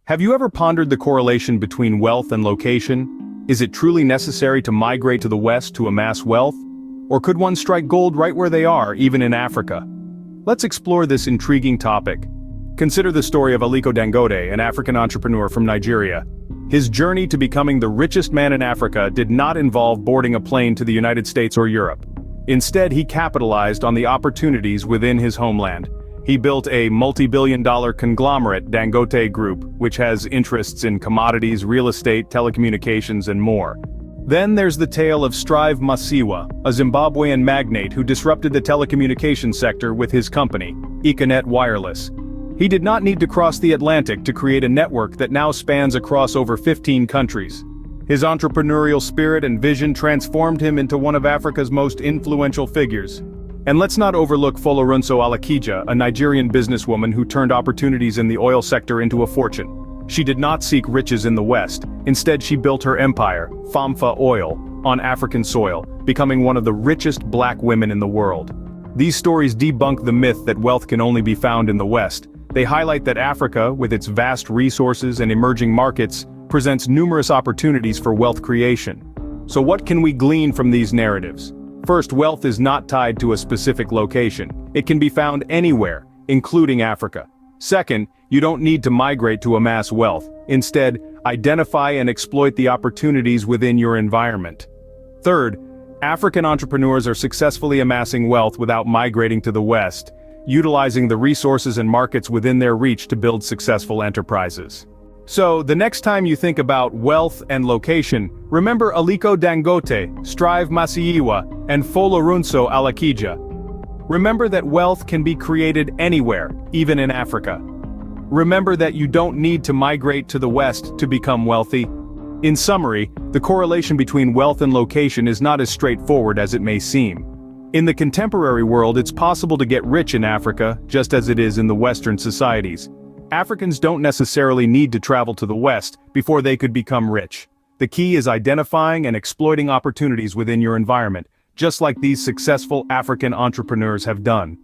Have you ever pondered the correlation between wealth and location? Is it truly necessary to migrate to the West to amass wealth? Or could one strike gold right where they are, even in Africa? Let's explore this intriguing topic. Consider the story of Aliko Dangote, an African entrepreneur from Nigeria. His journey to becoming the richest man in Africa did not involve boarding a plane to the United States or Europe. Instead, he capitalized on the opportunities within his homeland. He built a multi-billion-dollar conglomerate, Dangote Group, which has interests in commodities, real estate, telecommunications, and more. Then there's the tale of Strive Masiyiwa, a Zimbabwean magnate who disrupted the telecommunications sector with his company, Econet Wireless. He did not need to cross the Atlantic to create a network that now spans across over 15 countries. His entrepreneurial spirit and vision transformed him into one of Africa's most influential figures. And let's not overlook Folorunso Alakija, a Nigerian businesswoman who turned opportunities in the oil sector into a fortune. She did not seek riches in the West. Instead, she built her empire, Famfa Oil, on African soil, becoming one of the richest black women in the world. These stories debunk the myth that wealth can only be found in the West. They highlight that Africa, with its vast resources and emerging markets, presents numerous opportunities for wealth creation. So what can we glean from these narratives? First, wealth is not tied to a specific location. It can be found anywhere, including Africa. Second, you don't need to migrate to amass wealth. Instead, identify and exploit the opportunities within your environment. Third, African entrepreneurs are successfully amassing wealth without migrating to the West, utilizing the resources and markets within their reach to build successful enterprises. So, the next time you think about wealth and location, remember Aliko Dangote, Strive Masiyiwa, and Folorunso Alakija. Remember that wealth can be created anywhere, even in Africa. Remember that you don't need to migrate to the West to become wealthy. In summary, the correlation between wealth and location is not as straightforward as it may seem. In the contemporary world, it's possible to get rich in Africa, just as it is in the Western societies. Africans don't necessarily need to travel to the West before they could become rich. The key is identifying and exploiting opportunities within your environment, just like these successful African entrepreneurs have done.